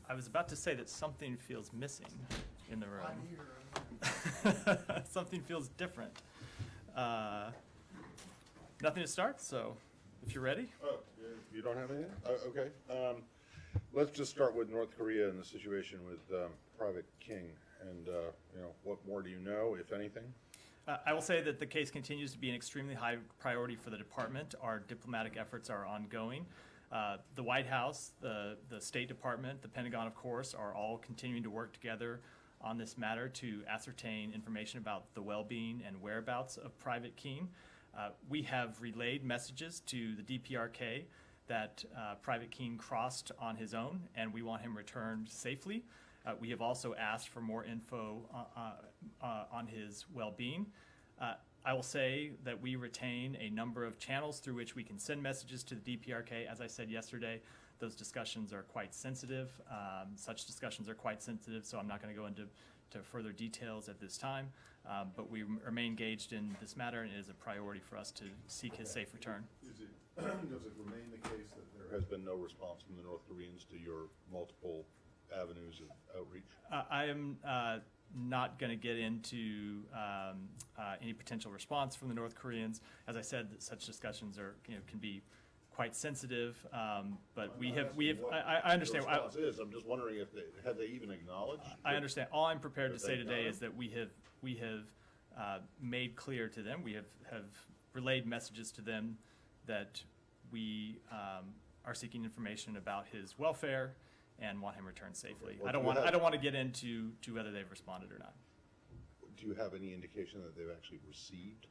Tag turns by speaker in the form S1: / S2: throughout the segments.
S1: I was about to say that something feels missing in the room. Something feels different. Nothing to start, so if you're ready.
S2: Oh, you don't have anything? Okay. Let's just start with North Korea and the situation with Private King. And, what more do you know, if anything?
S1: I will say that the case continues to be an extremely high priority for the department. Our diplomatic efforts are ongoing. The White House, the State Department, the Pentagon, of course, are all continuing to work together on this matter to ascertain information about the well-being and whereabouts of Private King. We have relayed messages to the DPRK that Private King crossed on his own, and we want him returned safely. We have also asked for more info on his well-being. I will say that we retain a number of channels through which we can send messages to the DPRK. As I said yesterday, those discussions are quite sensitive. Such discussions are quite sensitive, so I'm not going to go into further details at this time. But we remain engaged in this matter, and it is a priority for us to seek his safe return.
S2: Does it remain the case that there has been no response from the North Koreans to your multiple avenues of outreach?
S1: I am not going to get into any potential response from the North Koreans. As I said, such discussions are can be quite sensitive. But I understand.
S2: The response is. I'm just wondering if have they even acknowledged?
S1: I understand. All I'm prepared to say today is that we have made clear to them. We have relayed messages to them that we are seeking information about his welfare and want him returned safely.
S2: Okay.
S1: Well, I don't want to get into whether they've responded or not.
S2: Do you have any indication that they've actually received?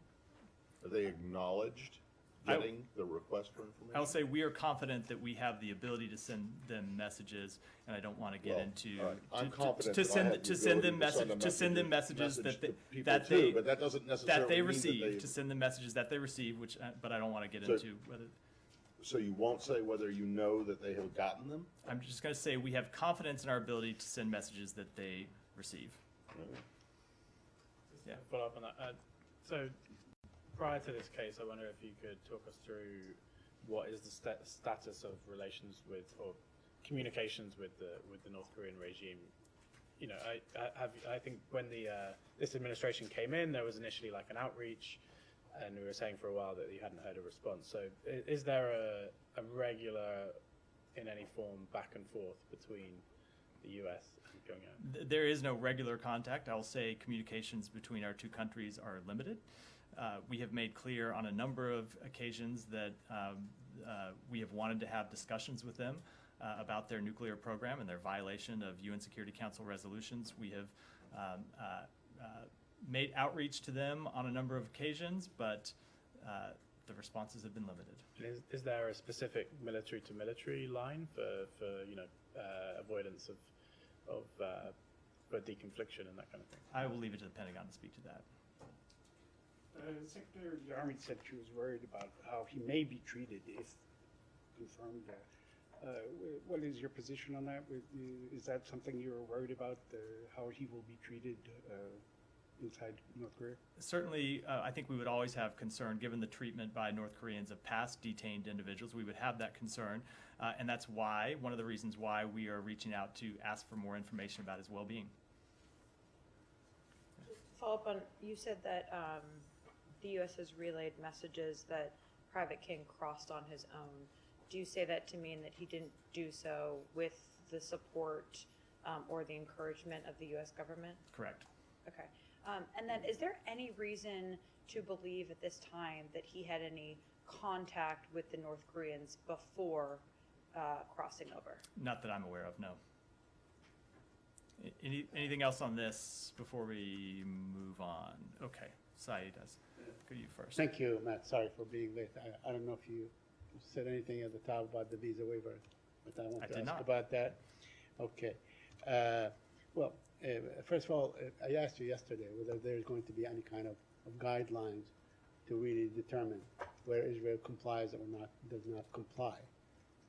S2: Are they acknowledged getting the request for information?
S1: I will say we are confident that we have the ability to send them messages, and I don't want to get into
S2: I'm confident
S1: to send them messages that they receive, to send them messages that they receive, which but I don't want to get into whether.
S2: So you won't say whether you know that they have gotten them?
S1: I'm just going to say we have confidence in our ability to send messages that they receive.
S3: Yeah. Follow up on that. So prior to this case, I wonder if you could talk us through what is the status of relations with or communications with the North Korean regime. You know, I think when this administration came in, there was initially like an outreach. And we were saying for a while that you hadn't heard a response. So is there a regular, in any form, back and forth between the U.S. and Pyongyang?
S1: There is no regular contact. I will say communications between our two countries are limited. We have made clear on a number of occasions that we have wanted to have discussions with them about their nuclear program and their violation of UN Security Council resolutions. We have made outreach to them on a number of occasions, but the responses have been limited.
S3: Is there a specific military-to-military line for avoidance of for deconfliction and that kind of thing?
S1: I will leave it to the Pentagon to speak to that.
S4: Secretary of the Army said she was worried about how he may be treated if confirmed. What is your position on that? Is that something you're worried about, how he will be treated inside North Korea?
S1: Certainly, I think we would always have concern, given the treatment by North Koreans of past detained individuals. We would have that concern, and that's why, one of the reasons why we are reaching out to ask for more information about his well-being.
S5: Follow up on, you said that the U.S. has relayed messages that Private King crossed on his own. Do you say that to mean that he didn't do so with the support or the encouragement of the U.S. government?
S1: Correct.
S5: Okay. And then is there any reason to believe at this time that he had any contact with the North Koreans before crossing over?
S1: Not that I'm aware of, no. Anything else on this before we move on? Okay, Saeed, go you first.
S4: Thank you, Matt. Sorry for being late. I don't know if you said anything at the top about the visa waiver, but I want to ask about that. Okay. First of all, I asked you yesterday whether there's going to be any kind of guidelines to really determine where Israel complies or not, does not comply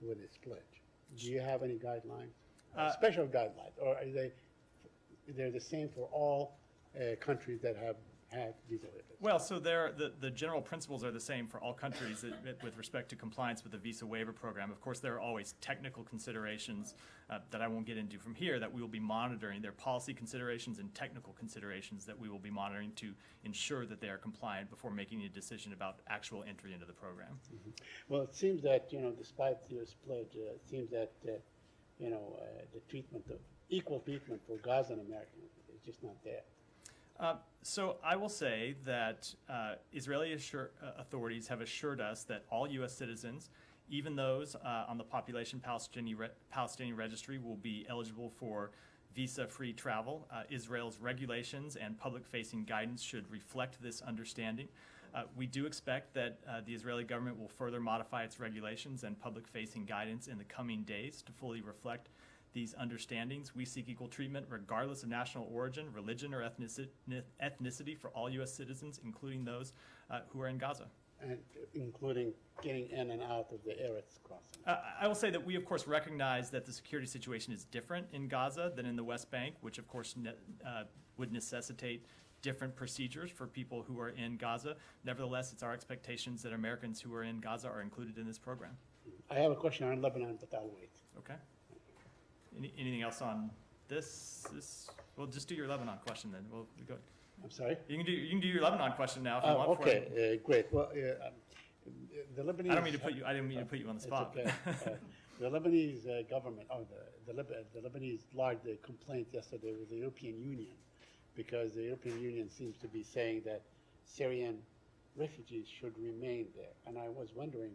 S4: with its pledge. Do you have any guidelines, special guidelines, or are they're the same for all countries that have have visa waivers.
S1: Well, so the general principles are the same for all countries with respect to compliance with the visa waiver program. Of course, there are always technical considerations that I won't get into from here that we will be monitoring. There are policy considerations and technical considerations that we will be monitoring to ensure that they are compliant before making a decision about actual entry into the program.
S6: Well, it seems that, despite your pledge, it seems that, the equal treatment for Gazan Americans is just not there.
S1: So I will say that Israeli authorities have assured us that all U.S. citizens, even those on the population Palestinian registry, will be eligible for visa-free travel. Israel's regulations and public-facing guidance should reflect this understanding. We do expect that the Israeli government will further modify its regulations and public-facing guidance in the coming days to fully reflect these understandings. We seek equal treatment regardless of national origin, religion, or ethnicity for all U.S. citizens, including those who are in Gaza.
S6: And including getting in and out of the Eretz crossing.
S1: I will say that we, of course, recognize that the security situation is different in Gaza than in the West Bank, which, of course, would necessitate different procedures for people who are in Gaza. Nevertheless, it's our expectations that Americans who are in Gaza are included in this program.
S6: I have a question on Lebanon, but I'll wait.
S1: Okay. Anything else on this? We'll just do your Lebanon question then. We'll go.
S6: I'm sorry?
S1: You can do your Lebanon question now if you want.
S6: Okay, great. Well, the Lebanese.
S1: I didn't mean to put you on the spot.
S6: It's okay. The Lebanese government, or the Lebanese lodged a complaint yesterday with the European Union because the European Union seems to be saying that Syrian refugees should remain there. And I was wondering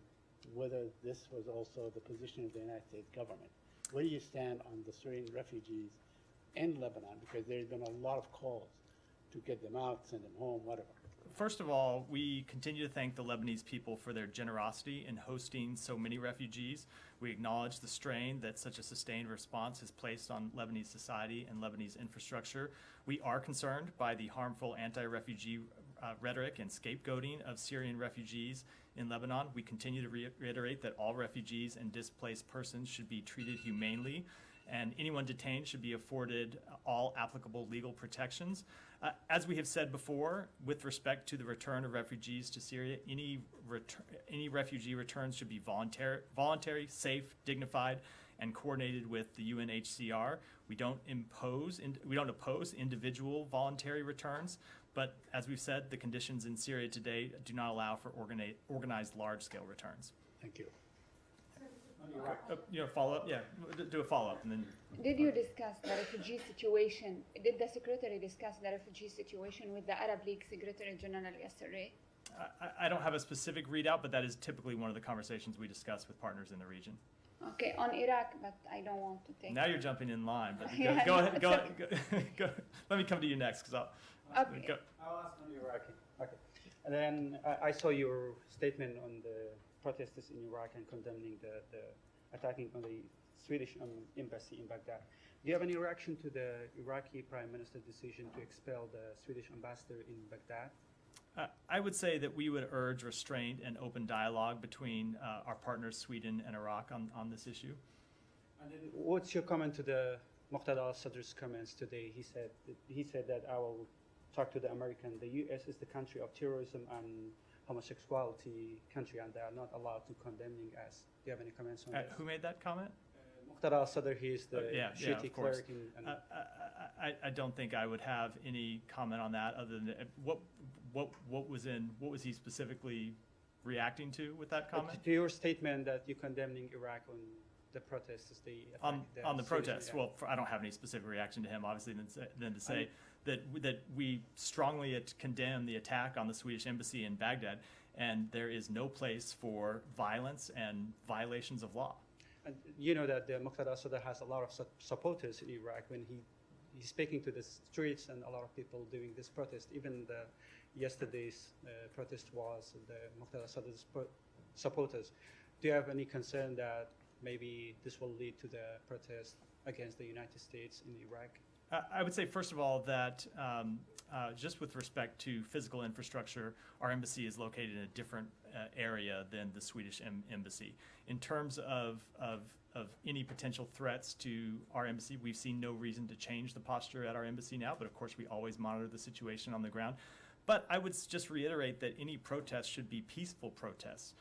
S6: whether this was also the position of the United States government. Where do you stand on the Syrian refugees in Lebanon? Because there's been a lot of calls to get them out, send them home, whatever.
S1: First of all, we continue to thank the Lebanese people for their generosity in hosting so many refugees. We acknowledge the strain that such a sustained response has placed on Lebanese society and Lebanese infrastructure. We are concerned by the harmful anti-refugee rhetoric and scapegoating of Syrian refugees in Lebanon. We continue to reiterate that all refugees and displaced persons should be treated humanely, and anyone detained should be afforded all applicable legal protections. As we have said before, with respect to the return of refugees to Syria, any refugee returns should be voluntary, safe, dignified, and coordinated with the UNHCR. We don't oppose individual voluntary returns, but as we've said, the conditions in Syria today do not allow for organized large-scale returns.
S6: Thank you.
S1: Follow up? Yeah, do a follow-up, and then.
S7: Did you discuss the refugee situation? Did the Secretary discuss the refugee situation with the Arab League Secretary General yesterday?
S1: I don't have a specific readout, but that is typically one of the conversations we discuss with partners in the region.
S7: Okay, on Iraq, but I don't want to take.
S1: Now you're jumping in line, but
S7: Yeah,
S1: go
S7: no,
S1: ahead. Go. Let me come to you next, because
S7: Okay.
S1: go.
S3: I'll ask on Iraqi. Okay. And then I saw your statement on the protesters in Iraq and condemning the attacking on the Swedish embassy in Baghdad. Do you have any reaction to the Iraqi Prime Minister's decision to expel the Swedish ambassador in Baghdad?
S1: I would say that we would urge restraint and open dialogue between our partners, Sweden and Iraq, on this issue.
S3: And then what's your comment to the Muqtada al-Sadr's comments today? He said that I will talk to the American. The U.S. is the country of terrorism and homosexuality country, and they are not allowed to condemning us. Do you have any comments on that?
S1: Who made that comment?
S3: Muqtada al-Sadr, he is the Shiite
S1: of course.
S3: cleric.
S1: I don't think I would have any comment on that other than what was he specifically reacting to with that comment?
S3: To your statement that you're condemning Iraq on the protests,
S1: On the
S3: Swedish
S1: protests,
S3: media.
S1: well, I don't have any specific reaction to him, obviously, than to say that we strongly condemn the attack on the Swedish embassy in Baghdad, and there is no place for violence and violations of law.
S3: And you know that the Muqtada al-Sadr has a lot of supporters in Iraq. When he's speaking to the streets and a lot of people doing this protest, even yesterday's protest was the Muqtada al-Sadr's supporters. Do you have any concern that maybe this will lead to the protest against the United States in Iraq?
S1: I would say, first of all, that just with respect to physical infrastructure, our embassy is located in a different area than the Swedish embassy. In terms of any potential threats to our embassy, we've seen no reason to change the posture at our embassy now, but of course we always monitor the situation on the ground. But I would just reiterate that any protest should be peaceful protests.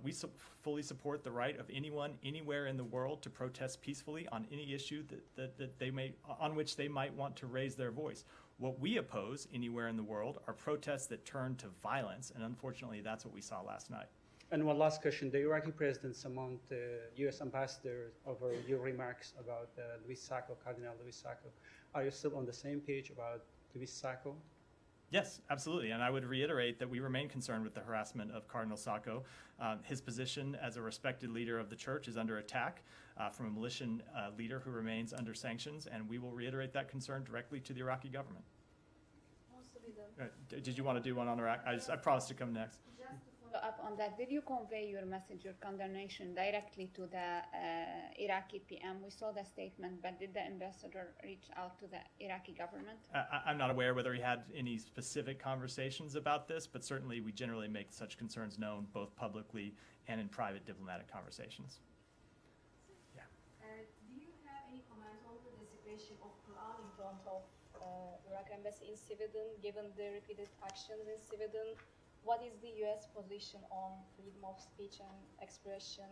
S1: We fully support the right of anyone, anywhere in the world to protest peacefully on any issue that they may, on which they might want to raise their voice. What we oppose anywhere in the world are protests that turn to violence, and unfortunately, that's what we saw last night.
S8: And one last question. The Iraqi president summoned the U.S. ambassador over your remarks about Luis Sacco, Cardinal Luis Sacco. Are you still on the same page about Luis Sacco?
S1: Yes, absolutely. And I would reiterate that we remain concerned with the harassment of Cardinal Sacco. His position as a respected leader of the church is under attack from a militant leader who remains under sanctions, and we will reiterate that concern directly to the Iraqi government. Did you want to do one on Iraq? I promised to come next.
S7: Just to follow up on that, did you convey your message, your condemnation directly to the Iraqi PM? We saw the statement, but did the ambassador reach out to the Iraqi government?
S1: I'm not aware whether he had any specific conversations about this, but certainly we generally make such concerns known both publicly and in private diplomatic conversations.
S9: Do you have any comments on the desecration of Quran in front of Iraq embassy in Sweden, given the repeated actions in Sweden? What is the U.S. position on freedom of speech and expression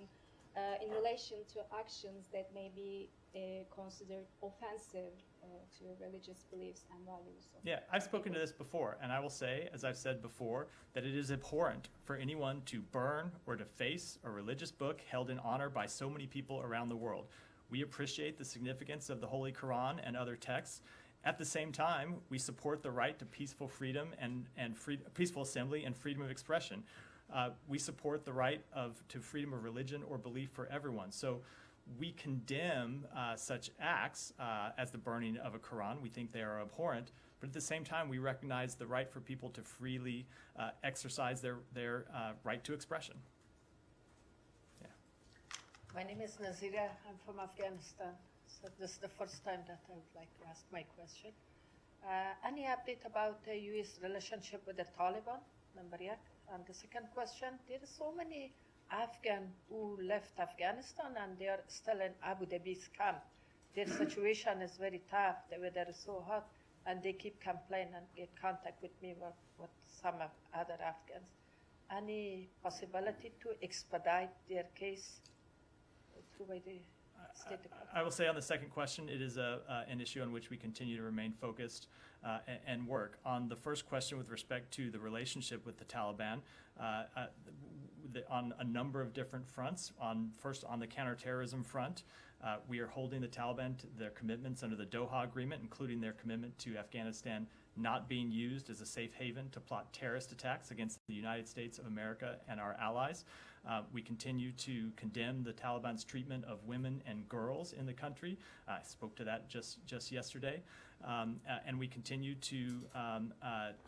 S9: in relation to actions that may be considered offensive to religious beliefs and values?
S1: Yeah, I've spoken to this before, and I will say, as I've said before, that it is abhorrent for anyone to burn or deface a religious book held in honor by so many people around the world. We appreciate the significance of the Holy Quran and other texts. At the same time, we support the right to peaceful freedom and peaceful assembly and freedom of expression. We support the right to freedom of religion or belief for everyone. So we condemn such acts as the burning of a Quran. We think they are abhorrent, but at the same time, we recognize the right for people to freely exercise their right to expression. Yeah.
S10: My name is Nazira. I'm from Afghanistan. So this is the first time that I would like to ask my question. Any update about the U.S. relationship with the Taliban, number one? And the second question, there are so many Afghans who left Afghanistan and they are still in Abu Dhabi's camp. Their situation is very tough, the weather is so hot, and they keep complaining and get contact with me with some of other Afghans. Any possibility to expedite their case through by the State Department?
S1: I will say on the second question, it is an issue on which we continue to remain focused and work. On the first question with respect to the relationship with the Taliban, on a number of different fronts. First, on the counterterrorism front, we are holding the Taliban to their commitments under the Doha Agreement, including their commitment to Afghanistan not being used as a safe haven to plot terrorist attacks against the United States of America and our allies. We continue to condemn the Taliban's treatment of women and girls in the country. I spoke to that just yesterday. And we continue to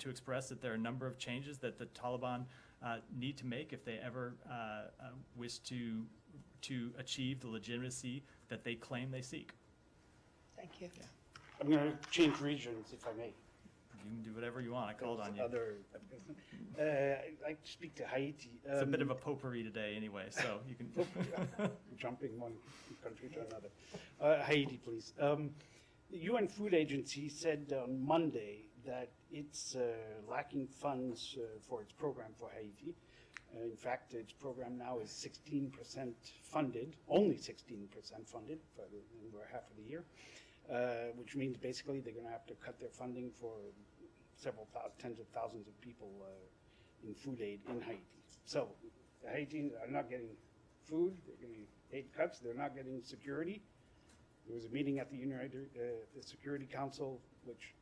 S1: express that there are a number of changes that the Taliban need to make if they ever wish to achieve the legitimacy that they claim they seek.
S10: Thank you.
S1: Yeah.
S4: I'm going to change regions, if I may.
S1: You can do whatever you want. I called on you.
S4: I'd like to speak to Haiti.
S1: It's a bit of a potpourri today anyway, so you can.
S4: Jumping one country to another. Haiti, please. The UN Food Agency said on Monday that it's lacking funds for its program for Haiti. In fact, its program now is 16% funded, only 16% funded for half of the year, which means basically they're going to have to cut their funding for tens of thousands of people in food aid in Haiti. So the Haitians are not getting food, they're getting aid cuts, they're not getting security. There was a meeting at the the Security Council which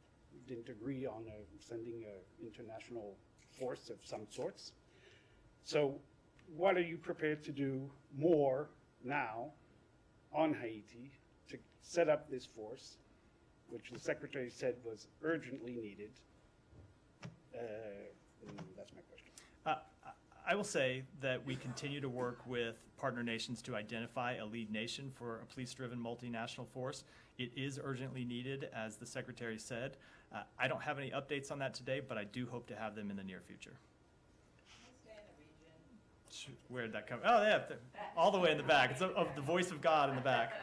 S4: didn't agree on sending an international force of some sorts. So what are you prepared to do more now on Haiti to set up this force, which the Secretary said was urgently needed? And that's my question.
S1: I will say that we continue to work with partner nations to identify a lead nation for a police-driven multinational force. It is urgently needed, as the Secretary said. I don't have any updates on that today, but I do hope to have them in the near future. Where did that come? Oh, yeah, all the way in the back. It's of the voice of God in the back.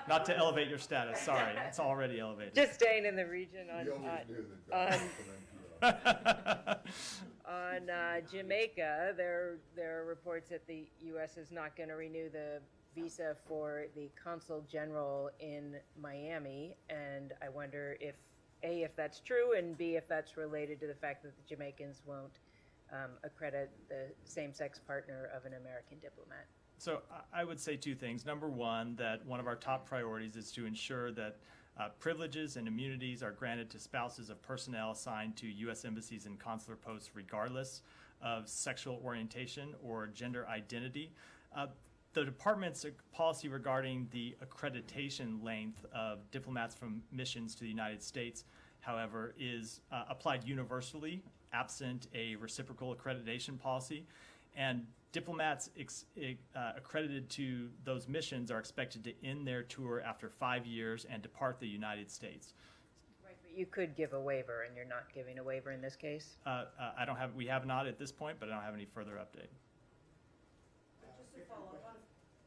S1: Not to elevate your status. Sorry, it's already elevated.
S5: Just staying in the region on
S11: On Jamaica, there are reports that the U.S. is not going to renew the visa for the consul general in Miami, and I wonder if A, if that's true, and B, if that's related to the fact that the Jamaicans won't accredit the same-sex partner of an American diplomat.
S1: So I would say two things. Number one, that one of our top priorities is to ensure that privileges and immunities are granted to spouses of personnel assigned to U.S. embassies and consular posts regardless of sexual orientation or gender identity. The department's policy regarding the accreditation length of diplomats from missions to the United States, however, is applied universally, absent a reciprocal accreditation policy. And diplomats accredited to those missions are expected to end their tour after 5 years and depart the United States.
S11: Right, but you could give a waiver, and you're not giving a waiver in this case?
S1: We have not at this point, but I don't have any further update.
S5: Just to follow up on,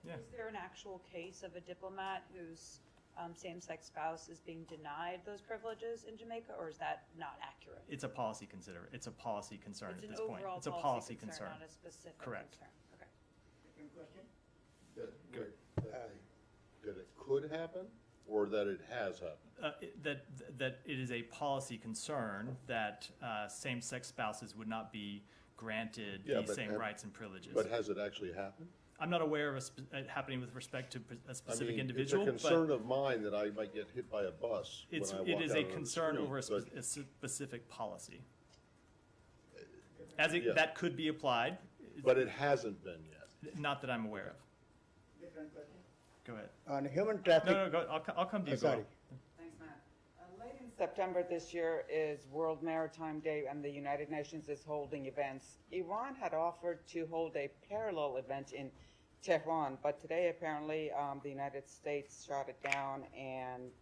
S1: Yeah.
S5: is there an actual case of a diplomat whose same-sex spouse is being denied those privileges in Jamaica, or is that not accurate?
S1: It's a policy concern at this point.
S5: Overall
S1: It's a policy concern.
S5: not a specific
S1: Correct.
S5: concern. Okay.
S6: Different question?
S2: That it could happen, or that it has happened?
S1: That it is a policy concern that same-sex spouses would not be granted
S2: Yeah,
S1: the
S2: but
S1: same
S2: have-
S1: rights and privileges.
S2: But has it actually happened?
S1: I'm not aware of it happening with respect to a specific
S2: I mean,
S1: individual,
S2: it's a concern
S1: but
S2: of mine that I might get hit by a bus when I walk
S1: it is
S2: out
S1: a
S2: on the
S1: concern
S2: street,
S1: over
S2: but-
S1: a specific policy.
S2: Yeah.
S1: That could be applied,
S2: But it hasn't been yet.
S1: not that I'm aware of.
S6: Different question?
S1: Go ahead.
S6: On human traffic.
S1: No, go. I'll come to you. Go.
S6: Sorry.
S12: Thanks, Matt. Late in September this year is World Maritime Day, and the United Nations is holding events. Iran had offered to hold a parallel event in Tehran, but today apparently the United States shot it down and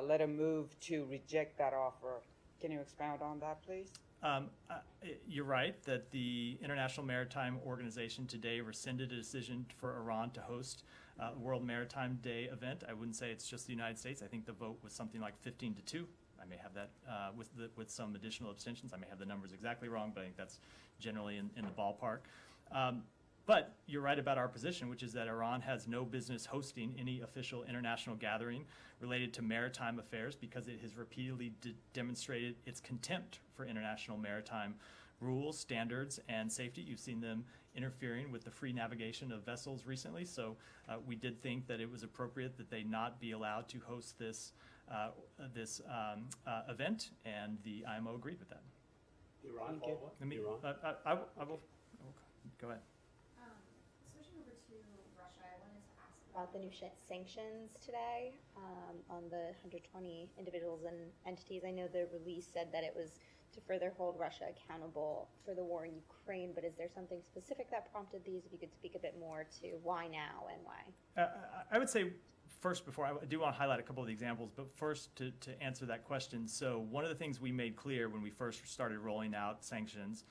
S12: led a move to reject that offer. Can you expound on that, please?
S1: You're right that the International Maritime Organization today rescinded a decision for Iran to host World Maritime Day event. I wouldn't say it's just the United States. I think the vote was something like 15-2. I may have that with some additional abstentions. I may have the numbers exactly wrong, but I think that's generally in the ballpark. But you're right about our position, which is that Iran has no business hosting any official international gathering related to maritime affairs because it has repeatedly demonstrated its contempt for international maritime rules, standards, and safety. You've seen them interfering with the free navigation of vessels recently, so we did think that it was appropriate that they not be allowed to host this event, and the IMO agreed with that.
S6: Iran,
S1: I will go ahead.
S9: Switching over to Russia, I wanted to ask about the new sanctions today on the 120 individuals and entities. I know the release said that it was to further hold Russia accountable for the war in Ukraine, but is there something specific that prompted these? If you could speak a bit more to why now and why.
S1: I would say first, before I do want to highlight a couple of the examples, but first to answer that question. So one of the things we made clear when we first started rolling out sanctions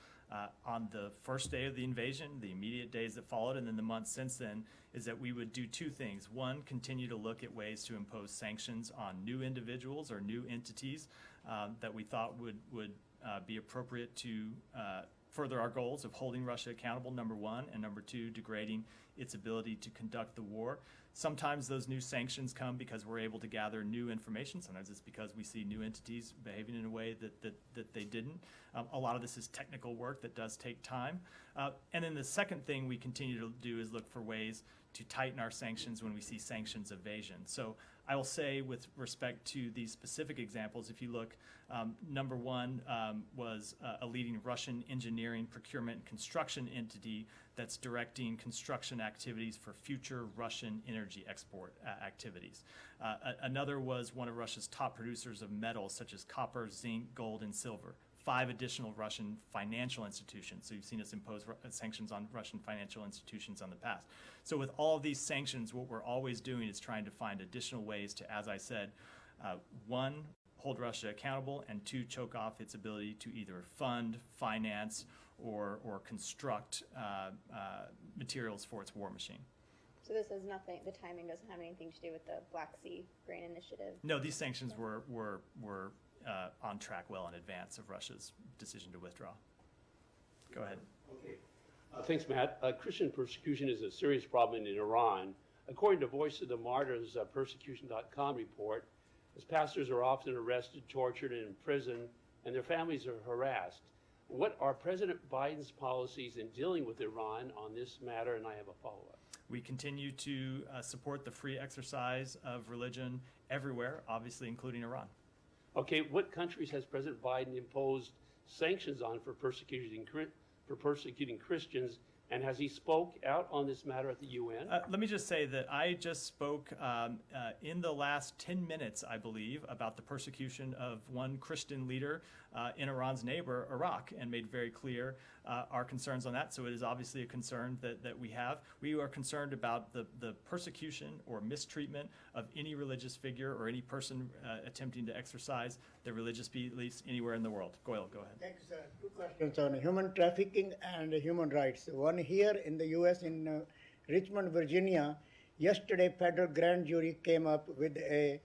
S1: on the first day of the invasion, the immediate days that followed, and then the months since then, is that we would do two things. One, continue to look at ways to impose sanctions on new individuals or new entities that we thought would be appropriate to further our goals of holding Russia accountable, number one, and number two, degrading its ability to conduct the war. Sometimes those new sanctions come because we're able to gather new information. Sometimes it's because we see new entities behaving in a way that they didn't. A lot of this is technical work that does take time. And then the second thing we continue to do is look for ways to tighten our sanctions when we see sanctions evasion. So I will say with respect to these specific examples, if you look, number one was a leading Russian engineering, procurement, and construction entity that's directing construction activities for future Russian energy export activities. Another was one of Russia's top producers of metals such as copper, zinc, gold, and silver. 5 additional Russian financial institutions. So you've seen us impose sanctions on Russian financial institutions in the past. So with all of these sanctions, what we're always doing is trying to find additional ways to, as I said, one, hold Russia accountable, and two, choke off its ability to either fund, finance, or construct materials for its war machine.
S9: So this has nothing, the timing doesn't have anything to do with the Black Sea Grain Initiative?
S1: No, these sanctions were on track well in advance of Russia's decision to withdraw. Go ahead.
S13: Okay. Thanks, Matt. Christian persecution is a serious problem in Iran. According to Voice of the Martyrs persecution.com report, as pastors are often arrested, tortured, and imprisoned, and their families are harassed. What are President Biden's policies in dealing with Iran on this matter? And I have a follow-up.
S1: We continue to support the free exercise of religion everywhere, obviously including Iran.
S13: Okay, what countries has President Biden imposed sanctions on for persecuting Christians, and has he spoke out on this matter at the UN?
S1: Let me just say that I just spoke in the last 10 minutes, I believe, about the persecution of one Christian leader in Iran's neighbor, Iraq, and made very clear our concerns on that. So it is obviously a concern that we have. We are concerned about the persecution or mistreatment of any religious figure or any person attempting to exercise their religious beliefs anywhere in the world. Goyle, go ahead.
S14: Thanks, sir. Two questions on human trafficking and human rights. One here in the U.S. in Richmond, Virginia. Yesterday, federal grand jury came up with a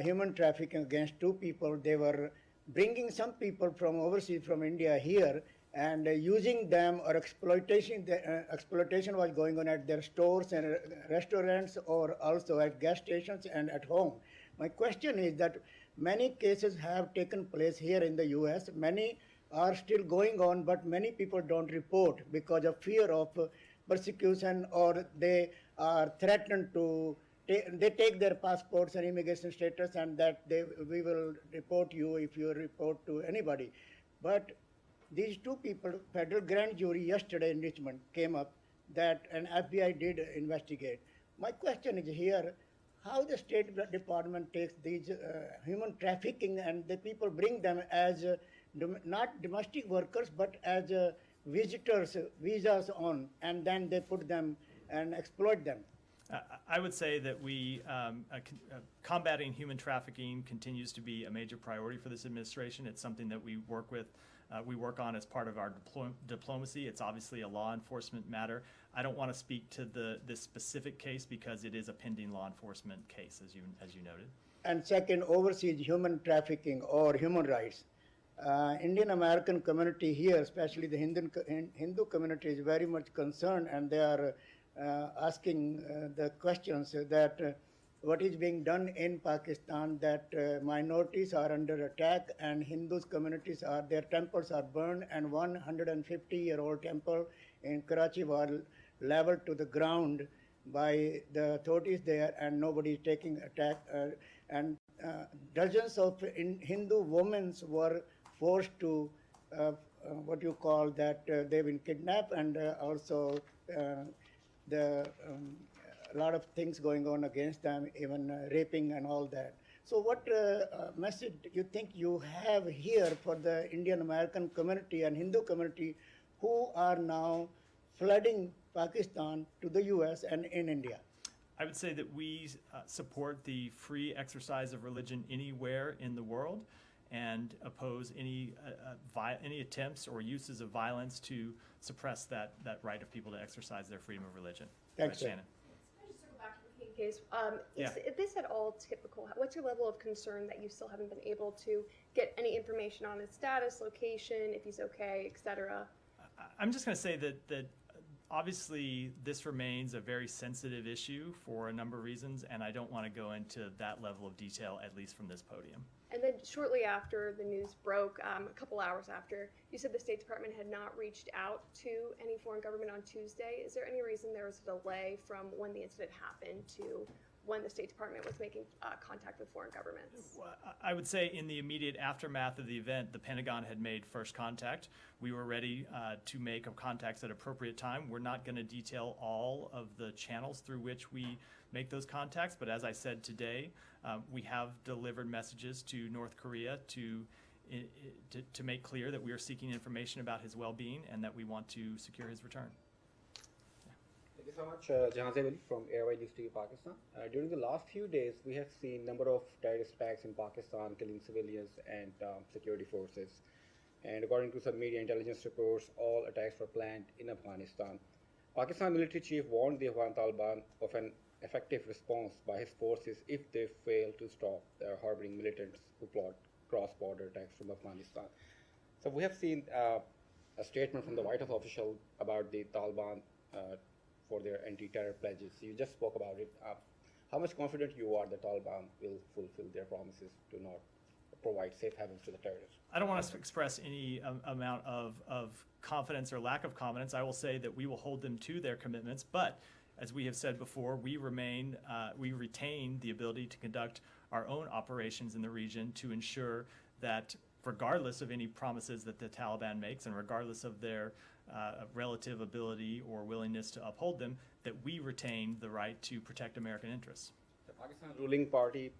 S14: human trafficking against two people. They were bringing some people from overseas, from India here, and using them, or exploitation. Exploitation was going on at their stores and restaurants, or also at gas stations and at home. My question is that many cases have taken place here in the U.S. Many are still going on, but many people don't report because of fear of persecution, or they are threatened to they take their passports and immigration status, and that we will report you if you report to anybody. But these two people, federal grand jury yesterday in Richmond came up that an FBI did investigate. My question is here, how the State Department takes these human trafficking, and the people bring them as not domestic workers, but as visitors, visas on, and then they put them and exploit them.
S1: I would say that we combating human trafficking continues to be a major priority for this administration. It's something that we work on as part of our diplomacy. It's obviously a law enforcement matter. I don't want to speak to this specific case because it is a pending law enforcement case, as you noted.
S14: And second, overseas human trafficking or human rights. Indian American community here, especially the Hindu community, is very much concerned, and they are asking the questions that what is being done in Pakistan, that minorities are under attack, and Hindus communities their temples are burned, and 150-year-old temple in Karachi was leveled to the ground by the authorities there, and nobody is taking attack. And dozens of Hindu women were forced to what you call that they've been kidnapped, and also a lot of things going on against them, even raping and all that. So what message do you think you have here for the Indian American community and Hindu community who are now flooding Pakistan to the US and in India?
S1: I would say that we support the free exercise of religion anywhere in the world, and oppose any attempts or uses of violence to suppress that right of people to exercise their freedom of religion.
S14: Thanks,
S1: Shannon.
S9: Can I just circle back to the King case?
S15: Is this at all typical? What's your level of concern that you still haven't been able to get any information on his status, location, if he's okay, etc.?
S1: I'm just going to say that obviously this remains a very sensitive issue for a number of reasons, and I don't want to go into that level of detail, at least from this podium.
S15: And then shortly after the news broke, a couple hours after, you said the State Department had not reached out to any foreign government on Tuesday. Is there any reason there was a delay from when the incident happened to when the State Department was making contact with foreign governments?
S1: I would say in the immediate aftermath of the event, the Pentagon had made first contact. We were ready to make contacts at appropriate time. We're not going to detail all of the channels through which we make those contacts, but as I said today, we have delivered messages to North Korea to make clear that we are seeking information about his well-being and that we want to secure his return.
S16: Thank you so much, Jahanzeb Ali from Airway News TV Pakistan. During the last few days, we have seen number of terrorist attacks in Pakistan killing civilians and security forces. And according to some media intelligence reports, all attacks were planned in Afghanistan. Pakistan military chief warned the Afghan Taliban of an effective response by his forces if they fail to stop their harboring militants who plot cross-border attacks from Afghanistan. So we have seen a statement from the White House official about the Taliban for their anti-terror pledges. You just spoke about it. How much confident you are the Taliban will fulfill their promises to not provide safe havens to the terrorists?
S1: I don't want to express any amount of confidence or lack of confidence. I will say that we will hold them to their commitments, but as we have said before, we retain the ability to conduct our own operations in the region to ensure that regardless of any promises that the Taliban makes and regardless of their relative ability or willingness to uphold them, that we retain the right to protect American interests.
S16: The Pakistan ruling party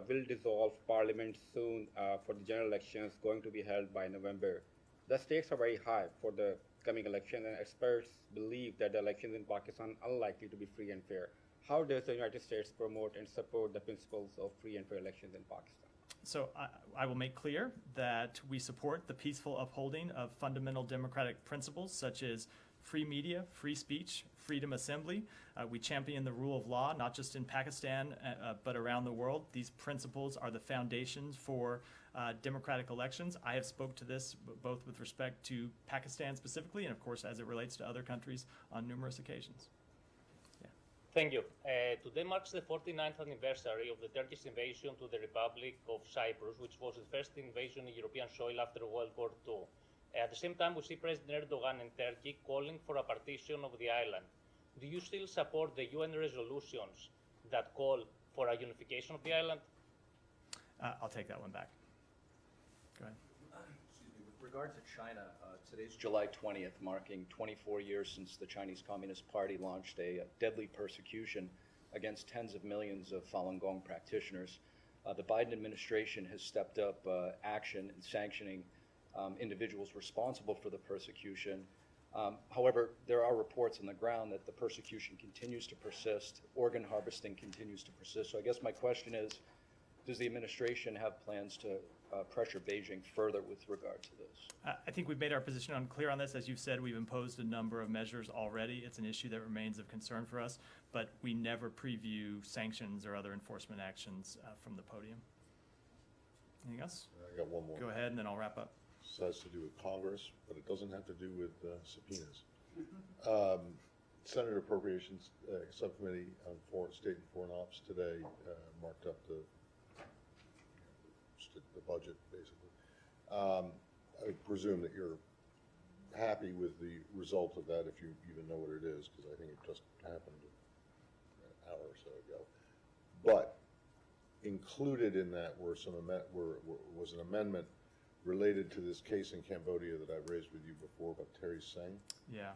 S16: will dissolve parliament soon for the general elections going to be held by November. The stakes are very high for the coming election, and experts believe that the elections in Pakistan are unlikely to be free and fair. How does the United States promote and support the principles of free and fair elections in Pakistan?
S1: So I will make clear that we support the peaceful upholding of fundamental democratic principles such as free media, free speech, freedom of assembly. We champion the rule of law, not just in Pakistan, but around the world. These principles are the foundations for democratic elections. I have spoke to this both with respect to Pakistan specifically and, of course, as it relates to other countries on numerous occasions.
S17: Thank you. Today marks the 49th anniversary of the Turkish invasion to the Republic of Cyprus, which was the first invasion in European soil after World War II. At the same time, we see President Erdogan in Turkey calling for a partition of the island. Do you still support the UN resolutions that call for a unification of the island?
S1: I'll take that one back. Go ahead.
S18: Excuse me. With regard to China, today's July 20th, marking 24 years since the Chinese Communist Party launched a deadly persecution against tens of millions of Falun Gong practitioners. The Biden administration has stepped up action in sanctioning individuals responsible for the persecution. However, there are reports on the ground that the persecution continues to persist, organ harvesting continues to persist. So I guess my question is, does the administration have plans to pressure Beijing further with regard to this?
S1: I think we've made our position unclear on this. As you've said, we've imposed a number of measures already. It's an issue that remains of concern for us, but we never preview sanctions or other enforcement actions from the podium. Anything else?
S2: I got one more.
S1: Go ahead, and then I'll wrap up.
S2: This has to do with Congress, but it doesn't have to do with subpoenas. Senate Appropriations Subcommittee on State and Foreign Ops today marked up the budget, basically. I presume that you're happy with the result of that, if you even know what it is, because I think it just happened an hour or so ago. But included in that was an amendment related to this case in Cambodia that I've raised with you before about Terry Singh.
S1: Yeah.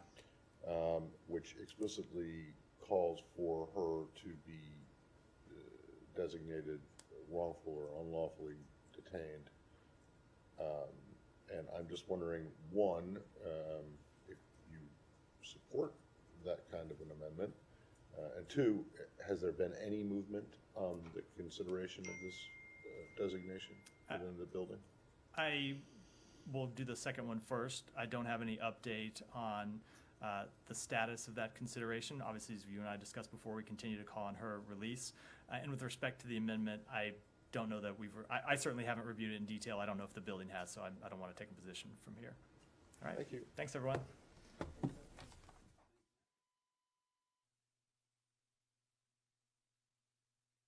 S2: Which explicitly calls for her to be designated wrongful or unlawfully detained. And I'm just wondering, one, if you support that kind of an amendment, and two, has there been any movement on the consideration of this designation within the building?
S1: I will do the second one first. I don't have any update on the status of that consideration. Obviously, as you and I discussed before, we continue to call on her release. And with respect to the amendment, I don't know that I certainly haven't reviewed it in detail. I don't know if the building has, so I don't want to take a position from here. All right.
S2: Thank you.
S1: Thanks, everyone.